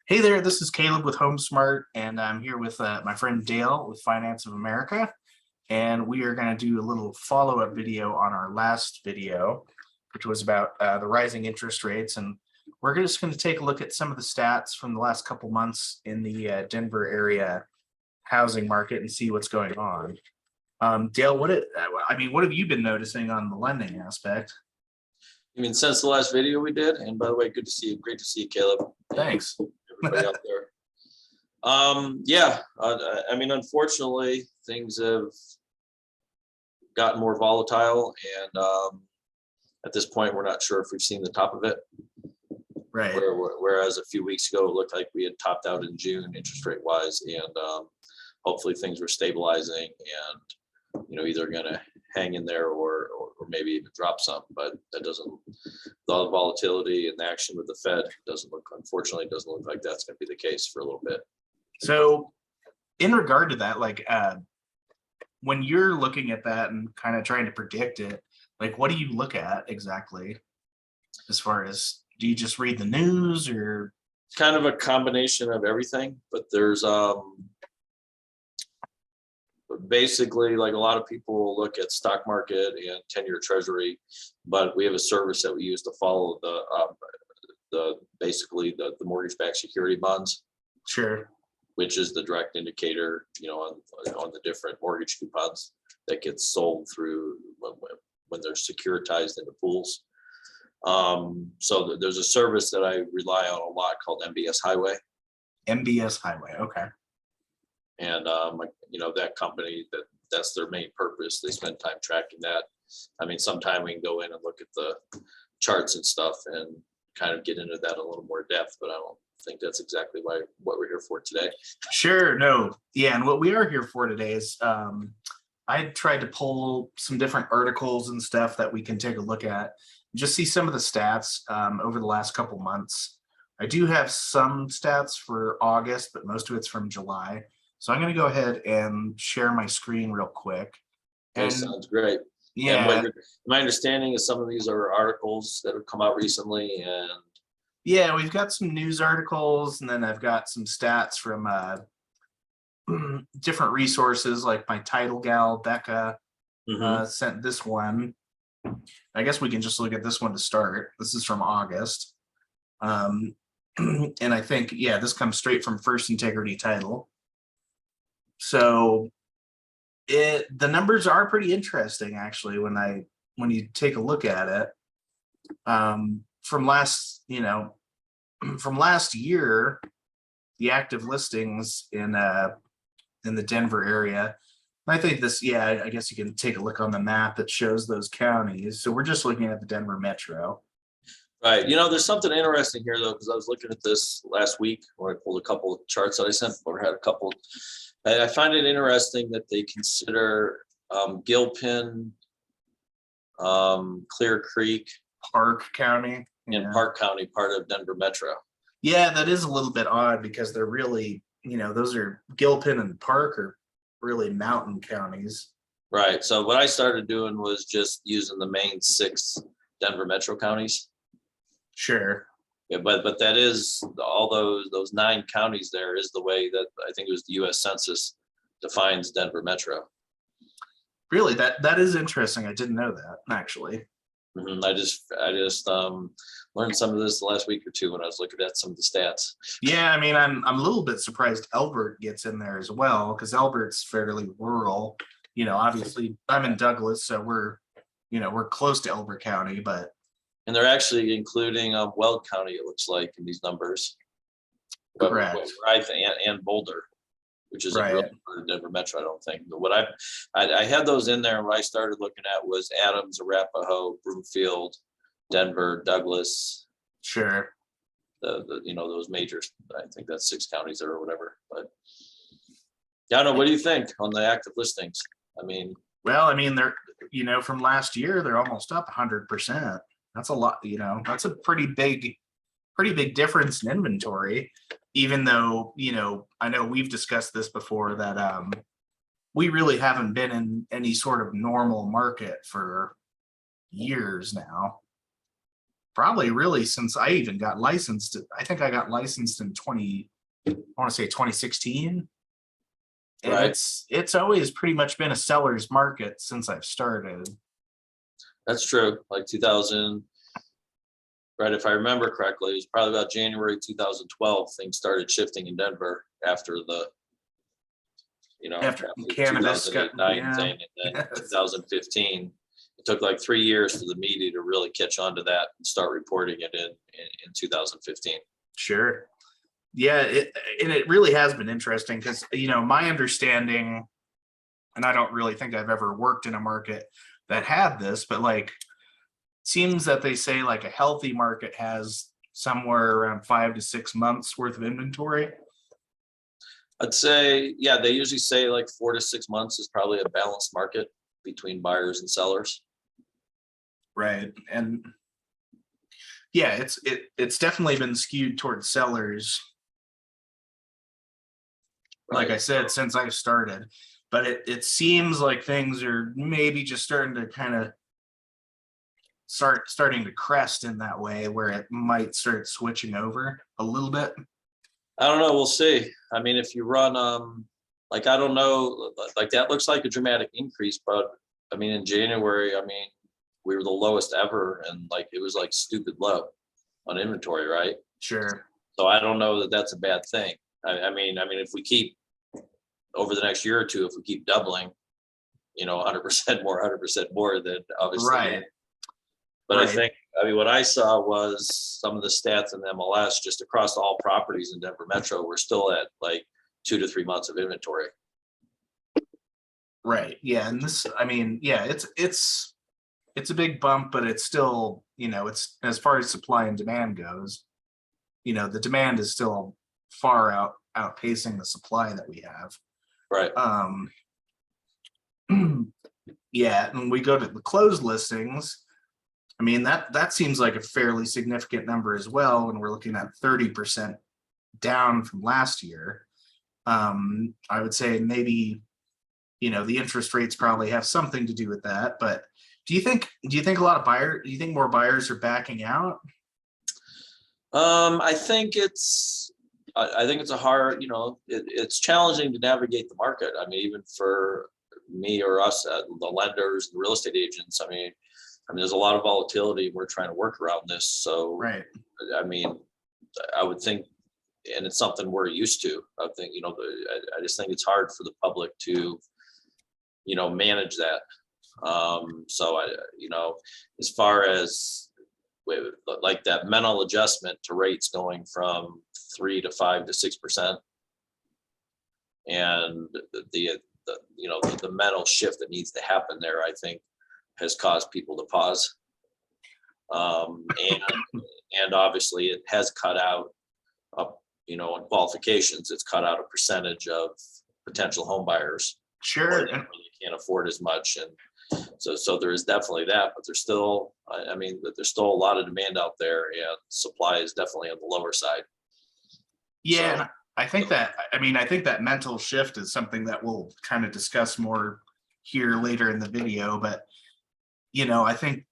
Hey there, this is Caleb with HomeSmart, and I'm here with my friend Dale with Finance of America, and we are going to do a little follow-up video on our last video, which was about the rising interest rates, and we're just going to take a look at some of the stats from the last couple months in the Denver area housing market and see what's going on. Dale, what have you been noticing on the lending aspect? I mean, since the last video we did, and by the way, good to see you. Great to see you, Caleb. Thanks. Everybody out there. I mean, unfortunately, things have gotten more volatile, and at this point, we're not sure if we've seen the top of it. Right. Whereas a few weeks ago, it looked like we had topped out in June, interest rate wise, and hopefully things were stabilizing and either going to hang in there or maybe even drop some, but that doesn't, all the volatility and the action with the Fed unfortunately doesn't look like that's going to be the case for a little bit. So in regard to that, when you're looking at that and kind of trying to predict it, what do you look at exactly? As far as, do you just read the news, or? It's kind of a combination of everything, but there's basically, like, a lot of people look at stock market and 10-year treasury, but we have a service that we use to follow basically the mortgage-backed security bonds. Sure. Which is the direct indicator, on the different mortgage coupons that gets sold through when they're securitized in the pools. So there's a service that I rely on a lot called MBS Highway. MBS Highway, okay. And that company, that's their main purpose. They spend time tracking that. I mean, sometime we can go in and look at the charts and stuff and kind of get into that a little more depth, but I don't think that's exactly what we're here for today. Sure. No. Yeah. And what we are here for today is I tried to pull some different articles and stuff that we can take a look at, just see some of the stats over the last couple months. I do have some stats for August, but most of it's from July. So I'm going to go ahead and share my screen real quick. That sounds great. Yeah. And my understanding is some of these are articles that have come out recently, and yeah, we've got some news articles, and then I've got some stats from different resources, like my title gal, Becca, sent this one. I guess we can just look at this one to start. This is from August. And I think, yeah, this comes straight from First Integrity Title. So the numbers are pretty interesting, actually, when you take a look at it. From last year, the active listings in the Denver area. I think this, yeah, I guess you can take a look on the map that shows those counties. So we're just looking at the Denver metro. Right. There's something interesting here, though, because I was looking at this last week when I pulled a couple of charts that I sent, or had a couple. I find it interesting that they consider Gilpin, Clear Creek, Park County, and Park County part of Denver Metro. Yeah, that is a little bit odd, because they're really, those are, Gilpin and Park are really mountain counties. Right. So what I started doing was just using the main 6 Denver Metro counties. Sure. Yeah, but that is, all those 9 counties there is the way that I think it was the U.S. Census defines Denver Metro. Really, that is interesting. I didn't know that, actually. I just learned some of this the last week or two when I was looking at some of the stats. Yeah, I mean, I'm a little bit surprised Elbert gets in there as well, because Elbert's fairly rural. Obviously, I'm in Douglas, so we're close to Elbert County, but. And they're actually including Weld County, it looks like, in these numbers. Correct. And Boulder, which is right. a real part of Denver Metro, I don't think. But what I had those in there, and what I started looking at was Adams, Arapahoe, Broomfield, Denver, Douglas. Sure. Those major, I think that's 6 counties there or whatever. But yeah, I don't know. What do you think on the active listings? I mean, well, I mean, they're, from last year, they're almost up 100%. That's a lot, that's a pretty big difference in inventory, even though, I know we've discussed this before, that we really haven't been in any sort of normal market for years now. probably really since I even got licensed. I think I got licensed in 20, I want to say 2016. And Right. it's always pretty much been a seller's market since I've started. That's true. Like 2000, right? If I remember correctly, it was probably about January 2012, things started shifting in Denver after the, After after the cannabis got, 2008-9 yeah. thing, and then Yes. 2015. It took like 3 years for the media to really catch on to that and start reporting it in 2015. Sure. Yeah, and it really has been interesting because, my understanding, and I don't really think I've ever worked in a market that had this, but like, seems that they say like a healthy market has somewhere around 5 to 6 months worth of inventory. I'd say, yeah, they usually say like 4 to 6 months is probably a balanced market between buyers and sellers. Right. And yeah, it's definitely been skewed towards sellers, like I Right. said, since I've started. But it seems like things are maybe just starting to kind of starting to crest in that way where it might start switching over a little bit. I don't know. We'll see. I mean, if you run, like, I don't know, like that looks like a dramatic increase, but I mean, in January, I mean, we were the lowest ever, and like it was like stupid low on inventory, right? Sure. So I don't know that that's a bad thing. I mean, if we keep over the next year or two, if we keep doubling, 100% more, 100% more, then obviously, yeah. Right. But I Right. think, I mean, what I saw was some of the stats in the MLS just across all properties in Denver Metro, we're still at like 2 to 3 months of inventory. Right. Yeah. And this, I mean, yeah, it's a big bump, but it's still, it's as far as supply and demand goes, the demand is still far outpacing the supply that we have. Right. Yeah, and we go to the closed listings. I mean, that seems like a fairly significant number as well when we're looking at 30% down from last year. I would say maybe, the interest rates probably have something to do with that, but do you think do you think more buyers are backing out? I think it's a hard, it's challenging to navigate the market. I mean, even for me or us, the lenders, the real estate agents, I mean, there's a lot of volatility. We're trying to work around this. So, Right. I mean, I would think, and it's something we're used to. I think, I just think it's hard for the public to, manage that. So as far as like that mental adjustment to rates going from 3 to 5 to 6%, and the mental shift that needs to happen there, I think, has caused people to pause. And obviously it has cut out, in qualifications, it's cut out a percentage of potential home buyers, or Sure. they really can't afford as much. And so there is definitely that, but there's still, I mean, there's still a lot of demand out there, and supply is definitely on the lower side. Yeah, So, and I think that mental shift is something that we'll kind of discuss more here later in the video, but I think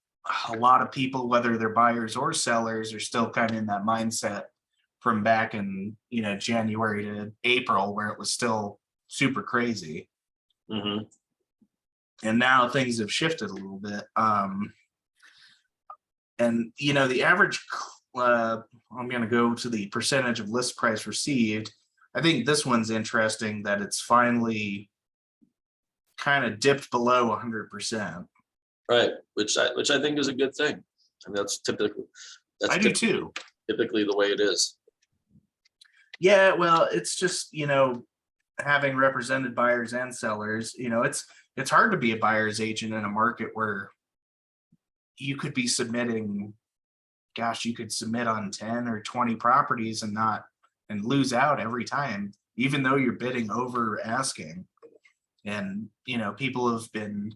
a lot of people, whether they're buyers or sellers, are still kind of in that mindset from back in, January to April, where it was still super crazy. mhm. And now things have shifted a little bit. And the average, I'm going to go to the percentage of list price received. I think this one's interesting that it's finally kind of dipped below 100%. Right, which I think is a good thing. I mean, I do too. typically the way it is. Yeah, well, it's just, having represented buyers and sellers, it's hard to be a buyer's agent in a market where you could be submitting, gosh, you could submit on 10 or 20 properties and lose out every time, even though you're bidding over asking. And, people have been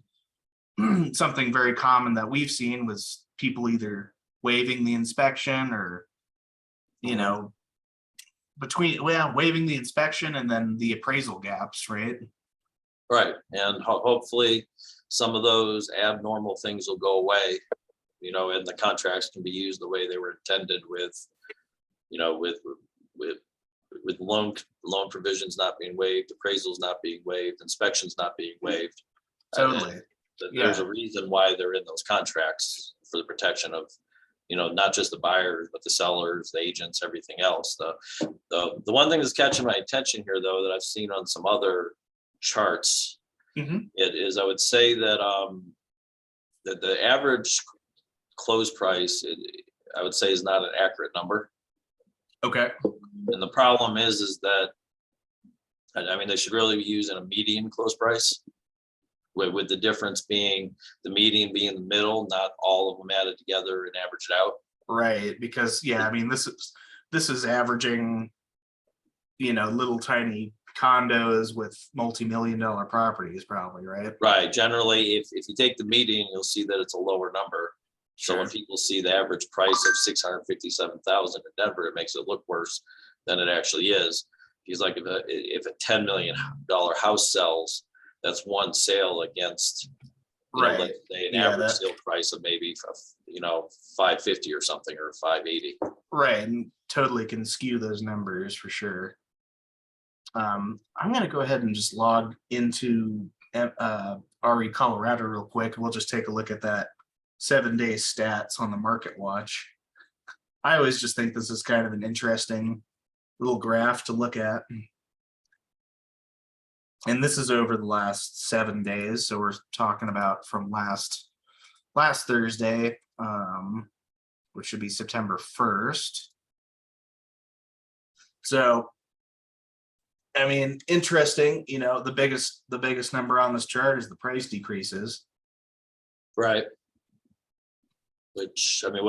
something very common that we've seen was people either waiving the inspection or, Mhm. waiving the inspection and then the appraisal gaps, right? Right, and hopefully some of those abnormal things will go away, and the contracts can be used the way they were intended with, with loan provisions not being waived, appraisals not being waived, inspections not being waived. Totally. There's Yeah. a reason why they're in those contracts, for the protection of, not just the buyers, but the sellers, the agents, everything else. The one thing that's catching my attention here, though, that I've seen on some other charts, Mhm. it is, I would say that that the average close price, I would say, is not an accurate number. Okay. And the problem is that, I mean, they should really be using a median close price, with the difference being the median being in the middle, not all of them added together and averaged out. Right. Because I mean, this is averaging, little tiny condos with multi-million-dollar properties, probably, right? Right. Generally, if you take the median, you'll see that it's a lower number. So when Sure. people see the average price of 657,000 in Denver, it makes it look worse than it actually is. He's like, if a $10 million house sells, that's one sale against, Right. let's say an Yeah, average sale price of maybe, 550 or something, or 580. right. And totally can skew those numbers for sure. I'm going to go ahead and just log into RE Colorado real quick. We'll just take a look at that 7-day stats on the market watch. I always just think this is kind of an interesting little graph to look at. And this is over the last 7 days. So we're talking about from last Thursday, which should be September 1st. So, I mean, interesting, the biggest number on this chart is the price decreases. Right. Which, I mean,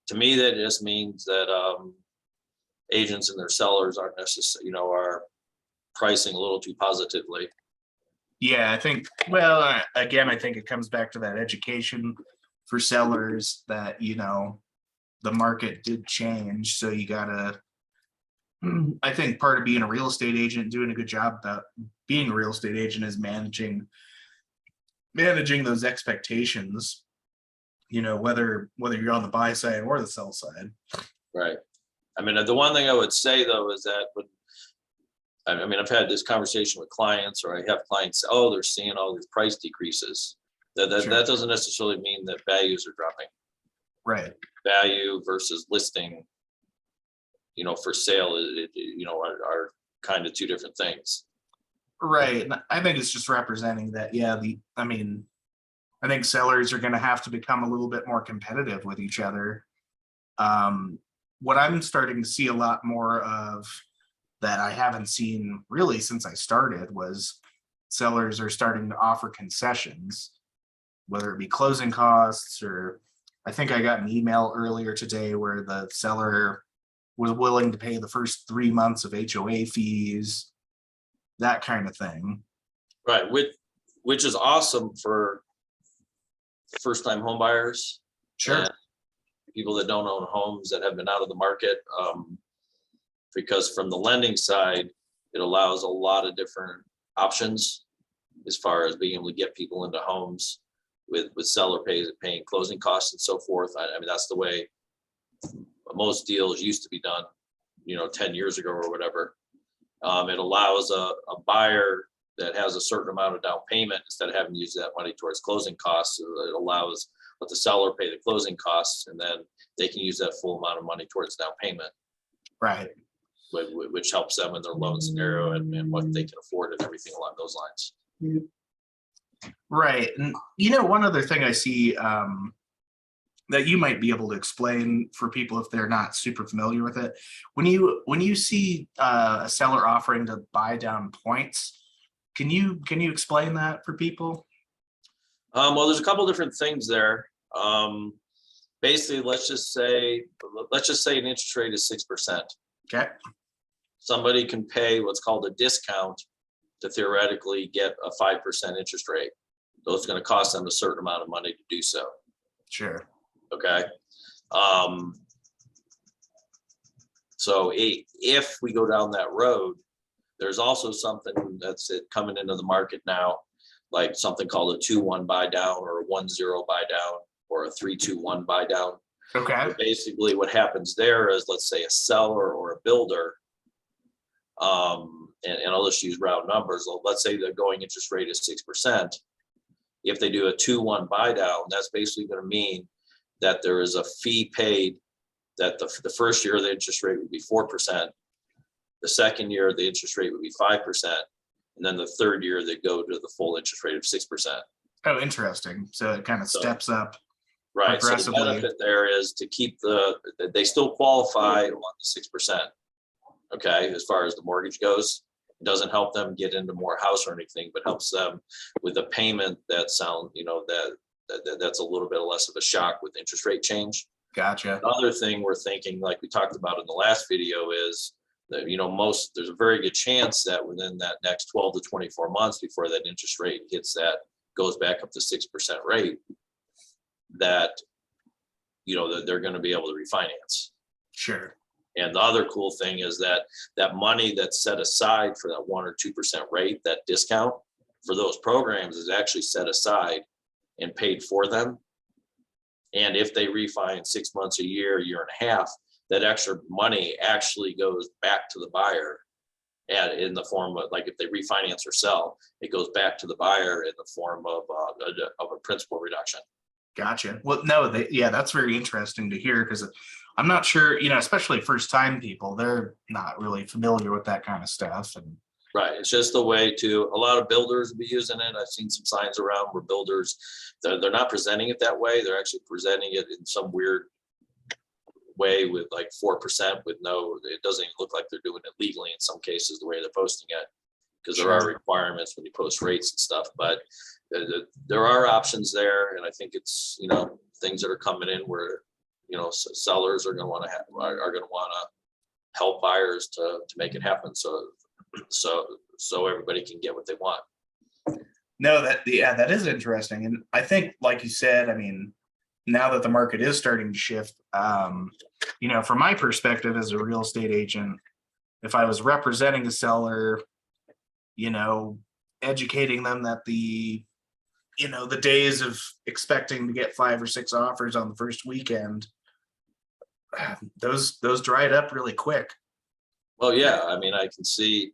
to me, that just means that agents and their sellers aren't necessarily, are pricing a little too positively. Yeah, I think, well, again, I think it comes back to that education for sellers that, the market did change. So you gotta, I think part of being a real estate agent, doing a good job about being a real estate agent, is managing those expectations, whether you're on the buy side or the sell side. Right. I mean, the one thing I would say, though, is that I've had this conversation with clients, or I have clients, they're seeing all these price decreases. That Sure. doesn't necessarily mean that values are dropping. Right. Value versus listing, for sale, are kind of two different things. Right. And I think it's just representing that, I think sellers are going to have to become a little bit more competitive with each other. What I'm starting to see a lot more of, that I haven't seen really since I started, was sellers are starting to offer concessions, whether it be closing costs, or I think I got an email earlier today where the seller was willing to pay the first 3 months of HOA fees, that kind of thing. Right. Which is awesome for first-time home buyers. Sure. And people that don't own homes, that have been out of the market. Because from the lending side, it allows a lot of different options as far as being able to get people into homes with seller paying closing costs and so forth. I mean, that's the way most deals used to be done, 10 years ago or whatever. It allows a buyer that has a certain amount of down payment, instead of having to use that money towards closing costs, it allows let the seller pay the closing costs, and then they can use that full amount of money towards down payment. Right. Which helps them in their loan scenario and what they can afford and everything along those lines. Right. And one other thing I see, that you might be able to explain for people if they're not super familiar with it. When you see a seller offering to buy down points, can you explain that for people? Well, there's a couple different things there. Basically, let's just say an interest rate is 6%. Okay. Somebody can pay what's called a discount to theoretically get a 5% interest rate. So it's going to cost them a certain amount of money to do so. Sure. Okay. So if we go down that road, there's also something that's coming into the market now, like something called a 2-1 buy down or a 1-0 buy down. or a 3-2-1 buy down. Okay. But basically what happens there is, let's say a seller or a builder, and I'll just use round numbers. Let's say the going interest rate is 6%. If they do a 2-1 buy down, that's basically going to mean that there is a fee paid, that the first year the interest rate would be 4%. The second year the interest rate would be 5%. And then the third year they go to the full interest rate of 6%. Oh, interesting. So it kind of steps up. Right. So the Aggressively. benefit there is to keep they still qualify on the 6%. Okay, as far as the mortgage goes, it doesn't help them get into more house or anything, but helps them with a payment that that's a little bit less of a shock with interest rate change. Gotcha. Other thing we're thinking, like we talked about in the last video, is that there's a very good chance that within that next 12 to 24 months before that interest rate goes back up to 6% rate, that that they're going to be able to refinance. Sure. And the other cool thing is that money that's set aside for that 1 or 2% rate, that discount for those programs, is actually set aside and paid for them. And if they refi in 6 months, a year and a half, that extra money actually goes back to the buyer, and in the form of, like, if they refinance or sell, it goes back to the buyer in the form of a principal reduction. Gotcha. Well, no, that's very interesting to hear, because I'm not sure, especially first time people, they're not really familiar with that kind of stuff. And right, it's just a way to, a lot of builders be using it. I've seen some signs around where builders, they're not presenting it that way. They're actually presenting it in some weird way with like 4% with it doesn't even look like they're doing it legally in some cases, the way they're posting it, because there are requirements when you post rates and stuff. But there are options there, and I think it's things that are coming in where sellers are going to want to help buyers to make it happen, so everybody can get what they want. No, that is interesting. And I think, like you said, I mean, now that the market is starting to shift, from my perspective as a real estate agent, if I was representing a seller, educating them that the days of expecting to get 5 or 6 offers on the first weekend, those dried up really quick. Well, yeah, I mean, I can see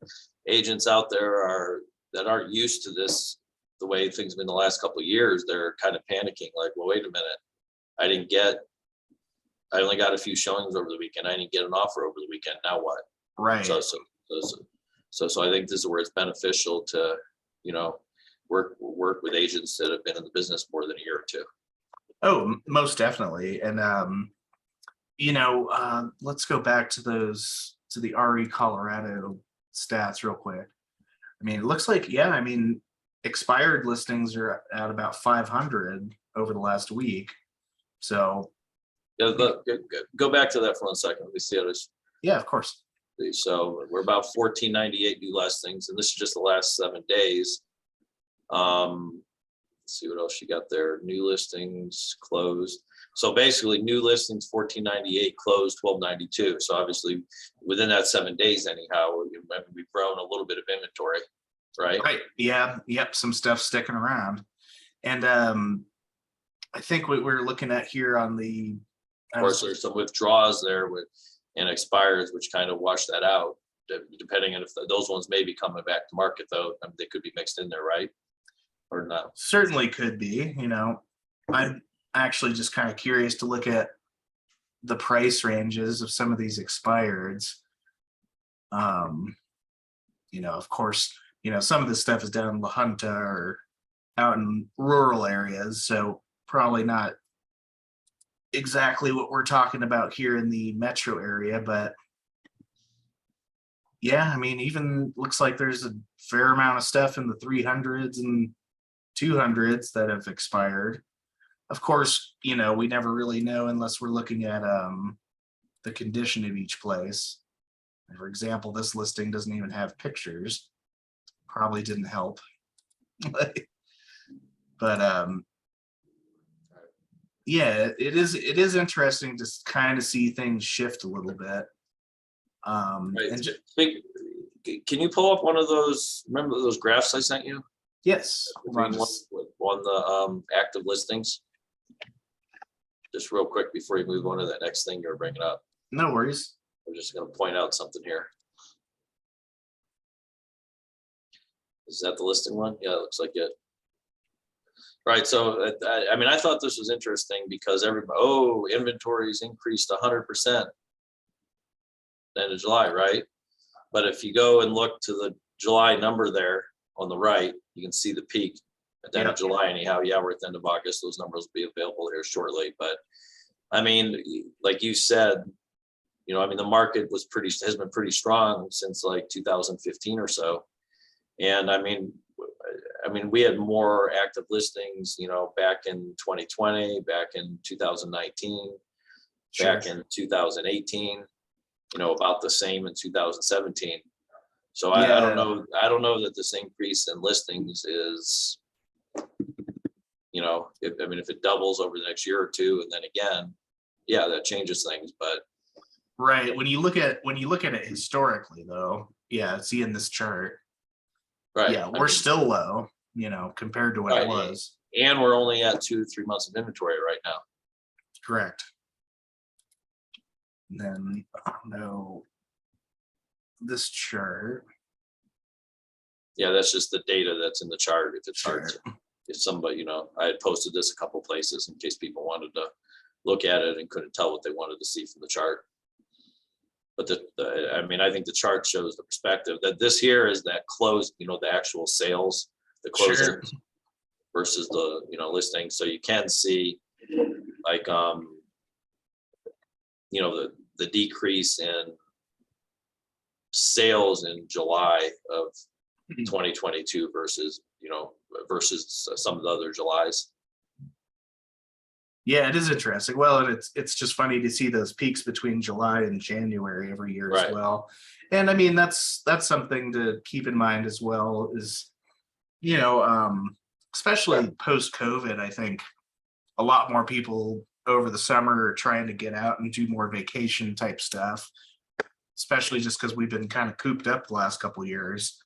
agents out there that aren't used to this, the way things have been the last couple of years. They're kind of panicking, like, well, wait a minute, I only got a few showings over the weekend. I didn't get an offer over the weekend. Now what? Right. So I think this is where it's beneficial to, work with agents that have been in the business more than a year or two. Oh, most definitely. And, let's go back to the RE Colorado stats real quick. I mean, it looks like, expired listings are at about 500 over the last week. So yeah, go back to that for 1 second. Let me see how this. Yeah, of course. So we're about 1498 new listings, and this is just the last 7 days. Let's see what else you got there. New listings closed. So basically, new listings 1498, closed 1292. So obviously, within that 7 days, anyhow, we've grown a little bit of inventory, right? Right. Yeah. Yep. Some stuff sticking around, and I think what we're looking at here on the. Of course, there's some withdrawals there and expires, which kind of wash that out. Depending on if those ones may be coming back to market, though, they could be mixed in there, right? Or not? Certainly could be. I'm actually just kind of curious to look at the price ranges of some of these expireds. Of course, some of this stuff is down in La Junta or out in rural areas, so probably not exactly what we're talking about here in the metro area, but yeah, I mean, even looks like there's a fair amount of stuff in the 300s and 200s that have expired. Of course, we never really know unless we're looking at the condition of each place. For example, this listing doesn't even have pictures. Probably didn't help. But yeah, it is interesting to kind of see things shift a little bit. Right. And can you pull up one of those? Remember those graphs I sent you? yes, On the active listings. just real quick before you move on to that next thing you're bringing up. No worries. I'm just going to point out something here. Is that the listing one? Yeah, it looks like it. Right. So, I mean, I thought this was interesting because everybody, oh, inventories increased 100% end of July, right? But if you go and look to the July number there on the right, you can see the peak at the end of July. Anyhow, yeah, we're at the end of August. Those numbers will be available here shortly. But I mean, like you said, you know, I mean, the market has been pretty strong since like 2015 or so. And I mean, we had more active listings, you know, back in 2020, back in 2019, back in 2018, you know, about the same in 2017. So I don't know. I don't know that this increase in listings is, you know, if it doubles over the next year or two, and then again, yeah, that changes things. But right, when you look at it historically, though, yeah, see in this chart, right, yeah, we're still low, you know, compared to what it was. And we're only at 2 to 3 months of inventory right now. Correct. And then no, this chart. Yeah, that's just the data that's in the chart. If it's hard to, if somebody, you know, I had posted this a couple places in case people wanted to look at it and couldn't tell what they wanted to see from the chart. But I mean, I think the chart shows the perspective that this here is that closed, you know, the actual sales, the closings versus the, you know, listing. So you can see like, you know, the decrease in sales in July of 2022 versus, you know, versus some of the other Julys. Yeah, it is interesting. Well, and it's just funny to see those peaks between July and January every year as well. And I mean, that's something to keep in mind as well, is, you know, especially post-COVID, I think a lot more people over the summer are trying to get out and do more vacation type stuff, especially just because we've been kind of cooped up the last couple of years.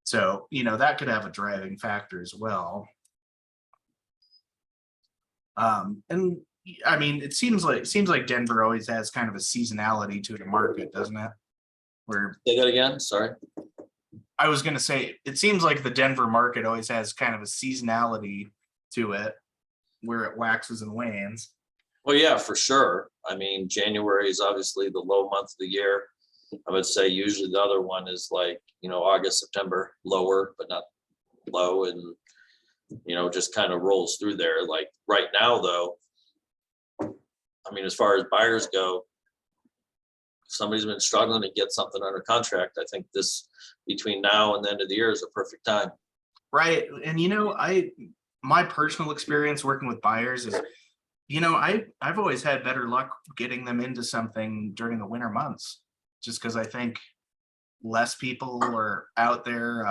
So, you know, that could have a driving factor as well. And I mean, it seems like Denver always has kind of a seasonality to the market, doesn't it? Where say that again, sorry. I was going to say, it seems like the Denver market always has kind of a seasonality to it, where it waxes and wanes. Well, yeah, for sure. I mean, January is obviously the low month of the year. I would say usually the other one is like, you know, August, September, lower, but not low, and, you know, just kind of rolls through there. Like right now, though, I mean, as far as buyers go, somebody's been struggling to get something under contract. I think this between now and the end of the year is a perfect time. Right. And, you know, my personal experience working with buyers is, you know, I've always had better luck getting them into something during the winter months, just because I think less people are out there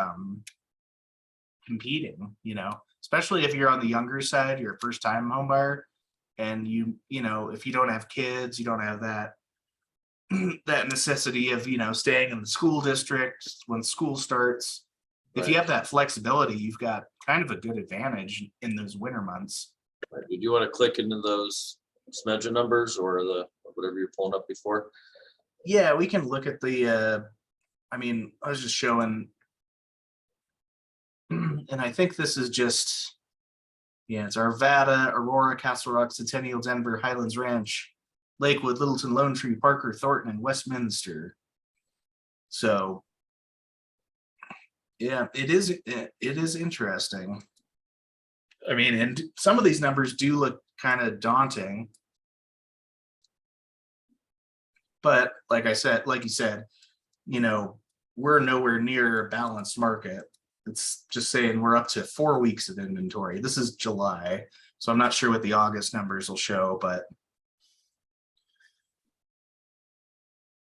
competing, you know, especially if you're on the younger side, you're a first time home buyer, and you know, if you don't have kids, you don't have that that necessity of, you know, staying in the school district when school starts. If you have that flexibility, you've got kind of a good advantage in those winter months. Right. Did you want to click into those smedge numbers or the whatever you're pulling up before? Yeah, we can look at the I mean, I was just showing, and I think this is just, yeah, it's Arvada, Aurora, Castle Rock, Centennial, Denver, Highlands Ranch, Lakewood, Littleton, Lone Tree, Parker, Thornton, and Westminster. So yeah, it is interesting. I mean, and some of these numbers do look kind of daunting, but like you said, you know, we're nowhere near a balanced market. It's just saying we're up to 4 weeks of inventory. This is July, so I'm not sure what the August numbers will show, but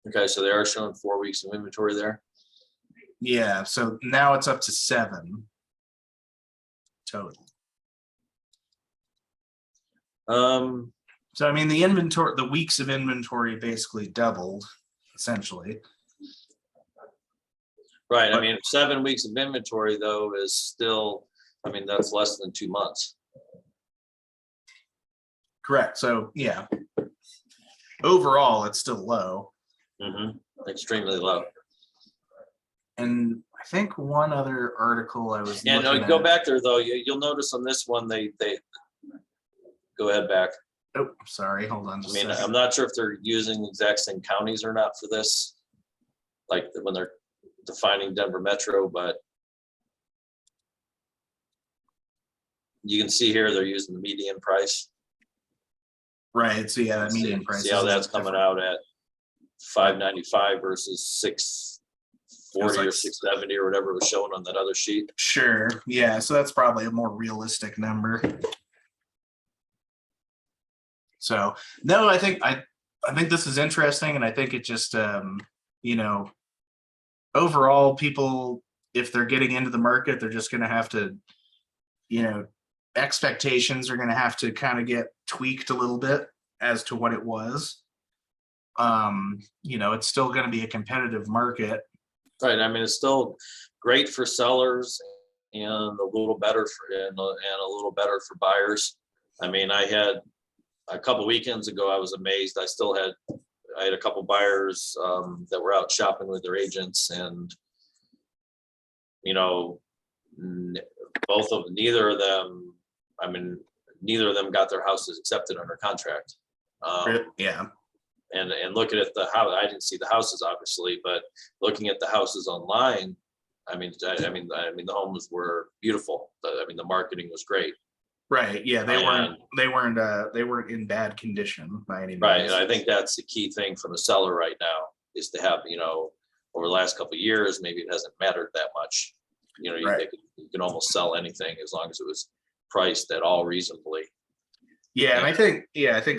okay, so they are showing 4 weeks of inventory there. yeah, so now it's up to 7 total. So I mean, the weeks of inventory basically doubled, essentially. Right. I mean, 7 weeks of inventory though is still, I mean, that's less than 2 months. Correct. So yeah, overall it's still low. Extremely low. And I think one other article I was And looking go at. back there though, you'll notice on this one, they go ahead back. Oh, sorry. Hold on. I mean, I'm not sure if they're using the exact same counties or not for this, like when they're defining Denver Metro, but you can see here they're using the median price. Right. So yeah, that median price. See how that's coming out at $595 versus $640 or $670 or whatever was shown on that other sheet. Sure. Yeah. So that's probably a more realistic number. So no, I think this is interesting, and I think it just you know, overall people, if they're getting into the market, they're just going to have to, you know, expectations are going to have to kind of get tweaked a little bit as to what it was. You know, it's still going to be a competitive market. Right. I mean, it's still great for sellers and a little better for and a little better for buyers. I mean, I had a couple weekends ago, I was amazed. I had a couple buyers that were out shopping with their agents, and you know, neither of them got their houses accepted under contract. Yeah. And looking at the house, I didn't see the houses obviously, but looking at the houses online, I mean, the homes were beautiful. I mean, the marketing was great. Right. Yeah. They weren't in bad condition by any means. Right. And I think that's the key thing from the seller right now is to have, you know, over the last couple of years, maybe it hasn't mattered that much. You know, you can almost sell anything as long as it was priced at all reasonably. Yeah. And I think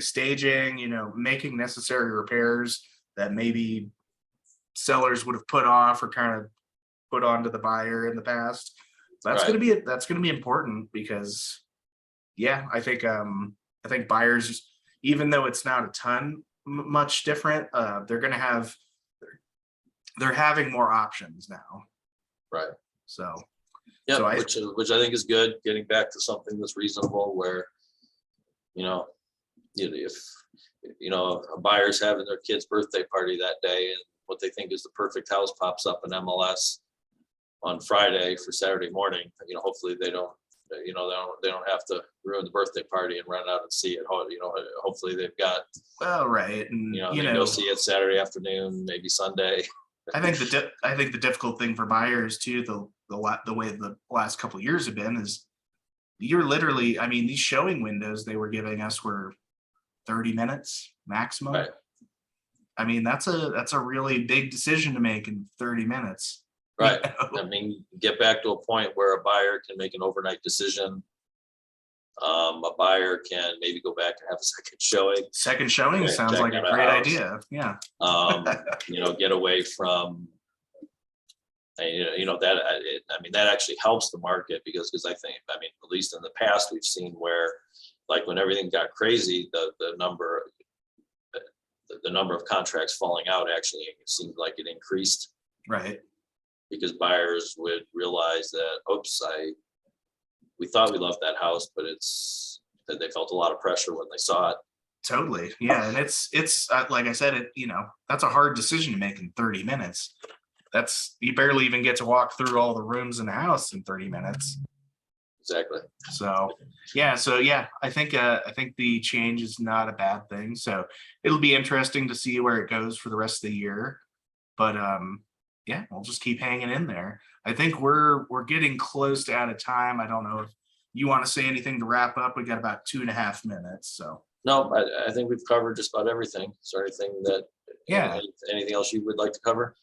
staging, you know, making necessary repairs that maybe sellers would have put off or kind of put onto the buyer in the past. That's going to be important because yeah, I think buyers, even though it's not a ton much different, they're having more options now. Right. So yeah, which I think is good, getting back to something that's reasonable where, you know, if you know a buyer's having their kid's birthday party that day and what they think is the perfect house pops up in MLS on Friday for Saturday morning, you know, hopefully they don't have to ruin the birthday party and run out and see it. You know, hopefully they've got, well, right. And they go see it Saturday afternoon, maybe Sunday. I think the difficult thing for buyers too, the way the last couple of years have been is you're literally, I mean, these showing windows they were giving us were 30 minutes maximum. Right. I mean, that's a really big decision to make in 30 minutes. Right. You know? I mean, get back to a point where a buyer can make an overnight decision. A buyer can maybe go back and have a second showing. Second showing sounds like a great idea. Yeah. You know, get away from, you know, that, I mean, that actually helps the market because I think, I mean, at least in the past, we've seen where, like when everything got crazy, the number of contracts falling out actually seemed like it increased. Right. Because buyers would realize that, oops, we thought we loved that house, but it's that they felt a lot of pressure when they saw it. Totally. Yeah. And it's like I said, you know, that's a hard decision to make in 30 minutes. You barely even get to walk through all the rooms in the house in 30 minutes. Exactly. So yeah, I think the change is not a bad thing. So it'll be interesting to see where it goes for the rest of the year. But yeah, we'll just keep hanging in there. I think we're getting close to out of time. I don't know if you want to say anything to wrap up. We got about 2.5 minutes. So no, I think we've covered just about everything. Is there anything that anything else you would like to cover?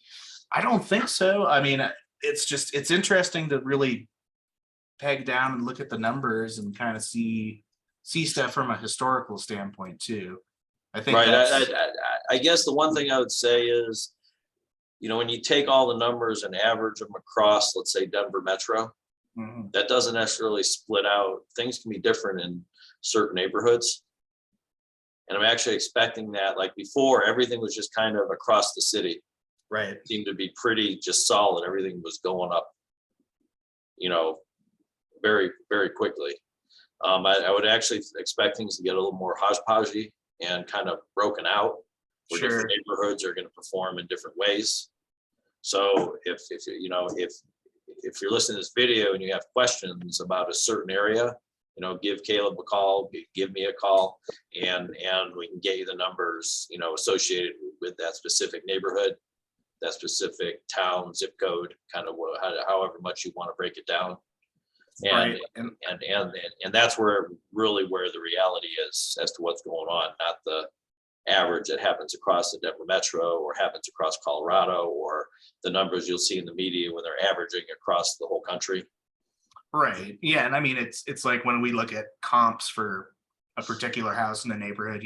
I don't think so. I mean, it's interesting to really peg down and look at the numbers and kind of see stuff from a historical standpoint too. I think right. I guess the one thing I would say is, you know, when you take all the numbers and average them across, let's say Denver Metro, that doesn't necessarily split out. Things can be different in certain neighborhoods. And I'm actually expecting that, like before, everything was just kind of across the city. Right. It seemed to be pretty just solid. Everything was going up, you know, very, very quickly. I would actually expect things to get a little more hodgepodgey and kind of broken out, where Sure. different neighborhoods are going to perform in different ways. So if if you're listening to this video and you have questions about a certain area, give Caleb a call, give me a call, and we can get you the numbers, associated with that specific neighborhood, that specific town, zip code, kind of however much you want to break it down. And Right. and that's where the reality is as to what's going on, not the average that happens across the Denver metro or happens across Colorado, or the numbers you'll see in the media when they're averaging across the whole country. Right. Yeah. And I mean, it's like when we look at comps for a particular house in the neighborhood,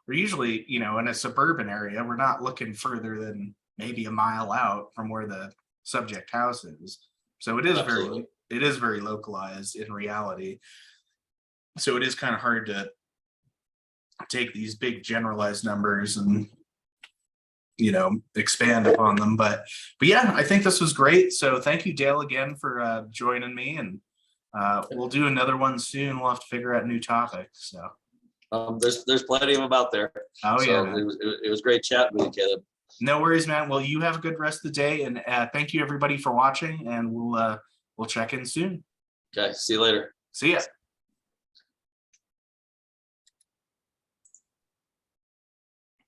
we're usually, in a suburban area, we're not looking further than maybe a mile out from where the subject house is. So it is Absolutely. very localized in reality. So it is kind of hard to take these big generalized numbers and expand upon them, but yeah, I think this was great. So thank you, Dale, again for joining me, and we'll do another one soon. We'll have to figure out new topics. So There's plenty of them out there. oh So yeah, man. it was great chatting with you, Caleb. No worries, man. Well, you have a good rest of the day, and thank you everybody for watching, and we'll check in soon. Okay, see you later. See ya.